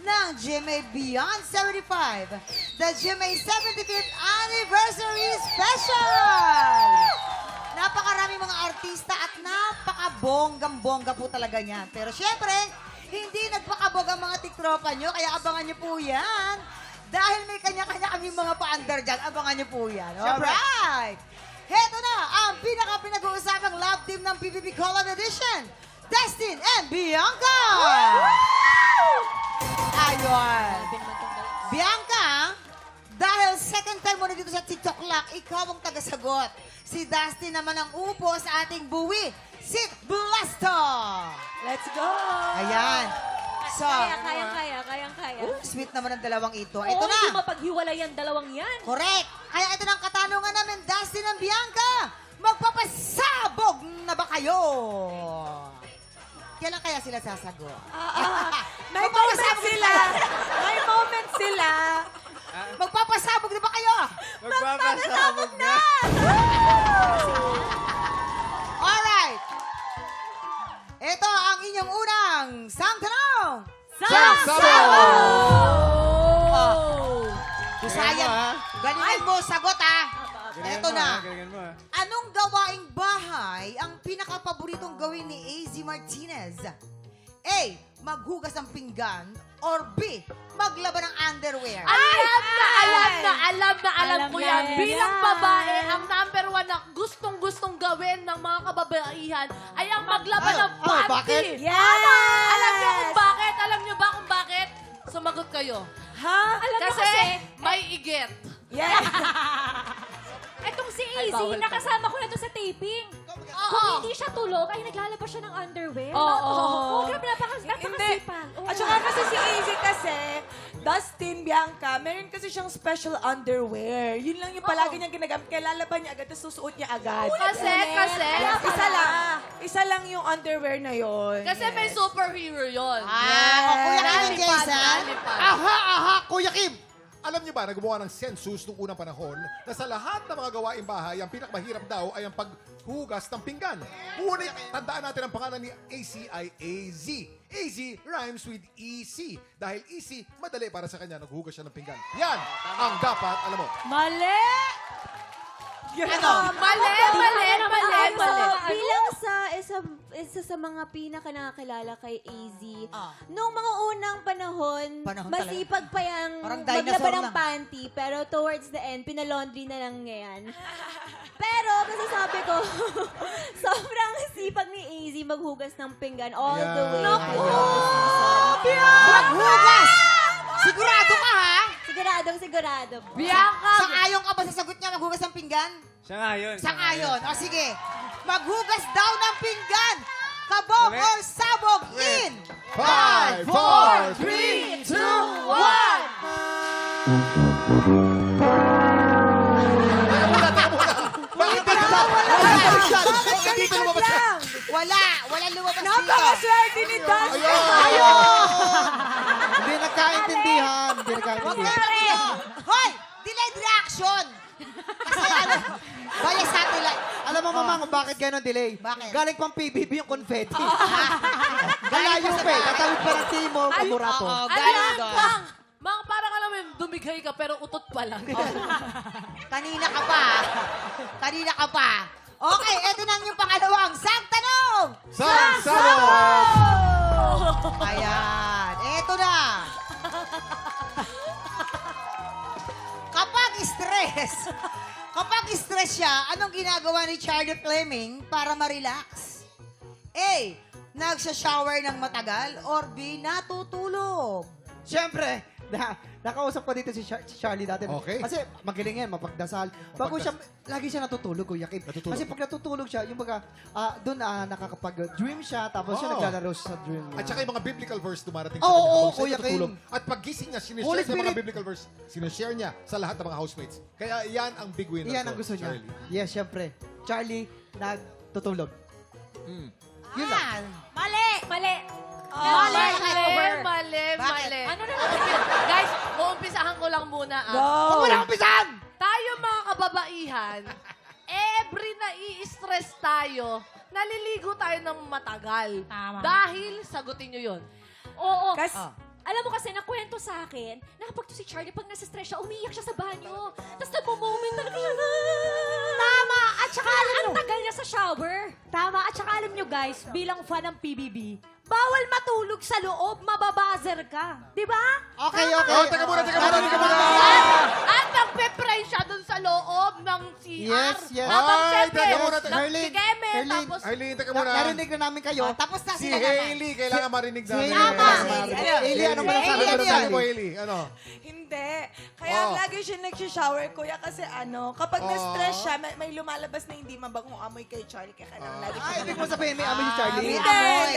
ng GMA Beyond 75, the GMA 75th Anniversary Special! Napakaraming mga artista at napakabonggang-bongga po talaga niyan. Pero syempre, hindi nagpakabog ang mga tiktropa nyo, kaya abangan nyo po yan. Dahil may kanya-kanya kaming mga pa-under dyan, abangan nyo po yan. Alright! Heto na ang pinaka-pinag-uusapang love team ng PBB Collab Edition, Destin and Bianca! Ayun. Bianca, dahil second time mo na dito sa TikTok Lock, ikaw ang tagasagot. Si Dustin naman ang upo sa ating buwi, Sit Blasto! Let's go! Ayan. So, Kayang-kaya. sweet naman ang dalawang ito. Oo, Ito na. hindi mapaghiwalay ang dalawang yan. Correct. Kaya ito na ang katanungan namin, Dustin and Bianca. Magpapasabog na ba kayo? Kailan kaya sila sasagot? May moment sila. May moment sila. Magpapasabog na ba kayo? Magpapasabog na! Alright. Ito ang inyong unang sang tanong. Kusayang. Galingan mo, sagot ah. Ito na. Galingan mo, Anong gawaing bahay ang pinaka-paboritong gawin ni AZ Martinez? A. Maghugas ng pinggan. Or B. Maglaban ng underwear. Alam ko Alam yan. na Bilang yan. babae, ang number one na gustong-gustong gawin ng mga kababaihan ay ang maglaban ng panty. bakit? Yes! Alam niyo kung bakit? Alam niyo ba kung bakit? Sumagot kayo. Ha? Alam niyo kasi, may igit. Yes! Etong si Ay, Easy, bawal ka. nakasama ko na to sa taping. Kung hindi siya tulog, ay naglalabas siya ng underwear. Oo. Oh, grabe, napakasipag. At saka kasi si Easy kasi, Dustin, Bianca, meron kasi siyang special underwear. Yun lang yung palagi niyang ginagamit. Kaya lalaban niya agad, tapos susuot niya agad. Kasi, Isa lang yung underwear na yon. kasi may superhero yun. O Kuya Kim Jason. Aha! Kuya Kim! Alam niyo ba na gumawa ng census noong unang panahon na sa lahat ng mga gawaing bahay, ang pinakamahirap daw ay ang paghugas ng pinggan. Ngunit, tandaan natin ang pangalan ni ACIAZ. AZ rhymes with EC. Dahil EC, madali para sa kanya naghugas siya ng pinggan. Yan ang dapat, alam mo. Mali! Mali. Bilang sa isa sa mga pinaka nakakilala kay AZ, noong mga unang panahon masipag pa yung Parang dinosaur maglaban ng lang. panty, pero towards the end, pinalaundry na lang niya yan. Pero, masasabi ko, sobrang sipag ni AZ maghugas ng pinggan all the way. Maghugas! Sigurado ka ha? Sigurado. Bianca! Sang-ayon ka ba sa sagot niya maghugas ng pinggan? Sangayon. Sang-ayon. O sige. Maghugas daw ng pinggan. Kabog or sabog in 5, 4, 3, 2, 1! Bakit ka Bakit dito lumabas siya? Wala lumabas dito. Napakaswerte ni Dustin! Hindi nagkaintindihan. Hoy! Delayed reaction! Kasi ano, via satellite. Alam mo, Mama, kung bakit gano'n delay? Bakit? Galing pang PBB yung confetti. Galayo pa eh. Tatawid pa ng Timor, Timurato. Oo, Ano galing yan, doon. Mang, parang alam mo yun, dumighay ka pero utot pa lang. Kanina ka pa. Kanina ka pa. Okay, eto na yung pangalawang sang tanong. Ayan, eto na. Kapag stress siya, anong ginagawa ni Charlie Fleming para ma-relax? A. Nagsha-shower ng matagal or B. Natutulog? Siyempre, nakausap ko dito si Charlie dati. Okay. Kasi magaling yan, mapagdasal. Bago siya, lagi siya natutulog, Kuya Kim. Natutulog. Kasi pag natutulog siya, yung baga, doon nakakapag-dream siya, tapos siya Oo. naglalaro sa dream niya. At saka yung mga biblical verse dumarating Oo, kanya habang siya Kuya natutulog. Kim. At paggising niya, Holy sinishare niya yung mga Spirit. biblical verse. Sinishare niya sa lahat ng mga housemates. Kaya yan ang big winner Iyan ko, ang gusto niya. Charlie. Yes, siyempre. Charlie, nagtutulog. Yun lang. Mali. Mali. Bakit? Ano na naman yun? Guys, uumpisahan ko lang muna. Huwag mo na umpisan! Tayo mga kababaihan, every na-i-stress tayo, naliligo tayo ng matagal. Tama. Dahil, sagutin nyo yun. Oo. Alam mo kasi, nakwento sa akin, na kapag to si Charlie, pag nasa stress siya, umiiyak siya sa banyo. Tapos nagmo-moment talaga siya. Tama! At saka alam nyo, Ang tagal niya sa shower. tama, at saka alam nyo guys, bilang fan ng PBB, bawal matulog sa loob, mababazer ka. Di ba? Okay. Oh, teka muna. At nagpe-pray siya dun sa loob ng CR. Yes. Habang Ay, syempre, teka muna, teka. si Keme, Herlin. tapos Arlene, teka muna. Narinig na namin kayo. Tapos na Si sila naman. Hailey, kailangan marinig Si namin. Hailey. Tama. Hailey, ano ba Ano nasabi ba mo sabi mo, Hailey? Ano? Hindi. Kaya Oh. lagi siya nag-shower, kuya, kasi kapag Oh. na-stress siya, may lumalabas na hindi mabagong amoy kay Charlie. Kaya kailangan lagi siya. Ay, ibig mo sabihin, may amoy si Charlie. May Hindi. amoy.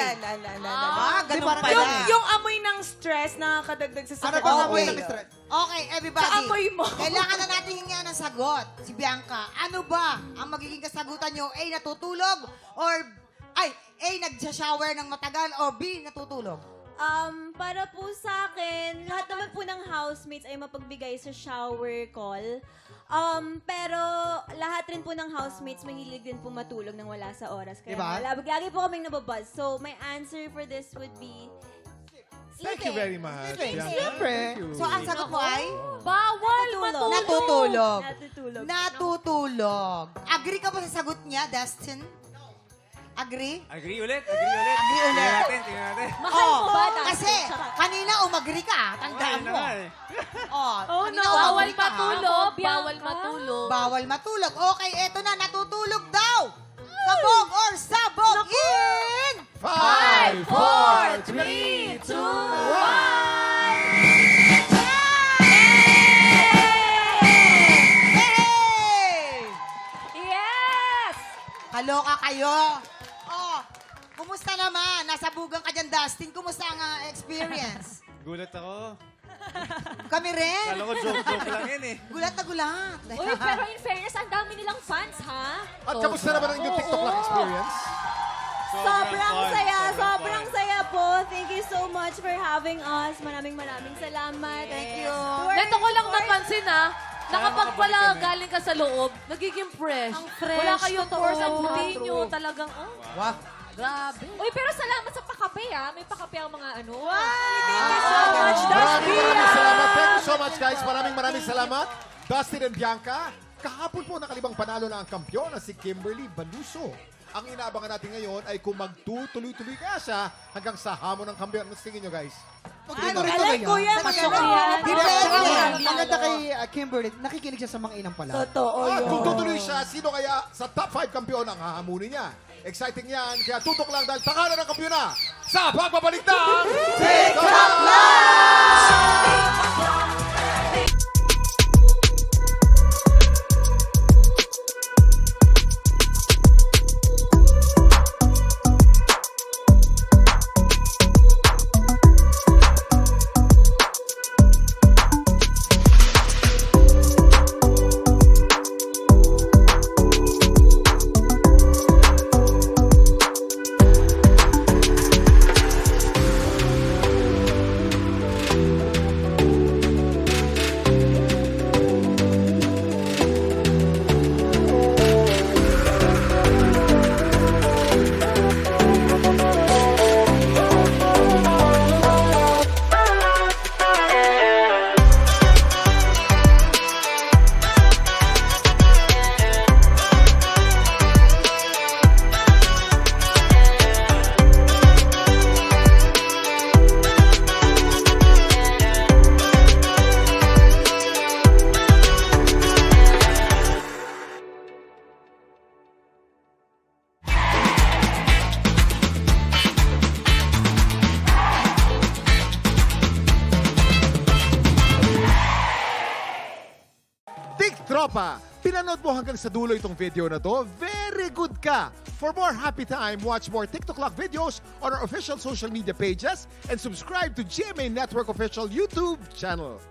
La. Ganun parang pala. Yung amoy ng stress na kadagdag sa Ano sakit. bang ng amoy ulo. ng stress? Okay, everybody. Sa amoy mo. Kailangan na natin hingian ng sagot. Si Bianca, ano ba ang magiging kasagutan nyo? A, natutulog? Or, A, nagsha-shower ng matagal? O B, natutulog? Para po sa akin, lahat naman po ng housemates ay mapagbigay sa shower call. Pero lahat rin po ng housemates mahilig din po matulog nang wala sa oras. Kaya Diba? lagi po kaming nababuzz. So, my answer for this would be Thank you very much, Bianca. Siyempre. Thank you. So, ang sagot mo ay? bawal matulog. Natutulog. natutulog. Natutulog. Agree ka ba sa sagot niya, Dustin? Agree? Agree ulit. Agree ulit. Tingnan natin. Mahal mo ba, Dustin? Kasi, kanina umagri ka. Tandaan mo. Kanina Bawal umagri ka, ha? matulog. Bianca. Bawal matulog. Bawal matulog. Okay, eto na. Natutulog daw. Sabog or sabog in! 5, 4, 3, 2, 1. Hey! Yes! Kaloka kayo. Oh, kumusta naman? Nasabugan ka dyan, Dustin. Kumusta ang experience? Gulat ako. Kami rin. Kala ko joke lang yan eh. Gulat na gulat. Uy, pero in fairness, ang dami nilang fans, ha? At kamusta naman ang inyong TikTok Live experience? Sobrang fun, saya, sobrang sobrang fun. saya po. Thank you so much for having us. Maraming salamat. Thank you. Neto ko lang napansin na kapag pala makabalik kami. galing ka sa loob, nagiging fresh. Ang fresh, Wala kayong totoo. pores ang buti nyo. Talagang, Wow. grabe. Uy, pero salamat sa pakape, ha? May pakape ang mga ano. Maraming salamat. Thank you so much, guys. Maraming salamat. Dustin and Bianca. Kahapon po nakalibang panalo na ang kampiyon na si Kimberly Baluso. Ang inaabangan natin ngayon ay kung magtutuloy-tuloy kaya siya hanggang sa hamon ng kampiyon. Ano tingin nyo, guys? Tuloy-tuloy yan. Kuya, masok yan. Maganda kay Kimberly, nakikinig siya sa mga inang pala. Totoo At yun. kung tutuloy siya, sino kaya sa top 5 kampiyon ang hahamunin niya? Exciting yan, kaya tutok lang dahil takalan ng kampiyon na sa pagbabalik ng TikTok Tropa, pinanood mo hanggang sa dulo itong video na to? Very good ka! For more happy time, watch more TikTok Lock videos on our official social media pages and subscribe to GMA Network official YouTube channel.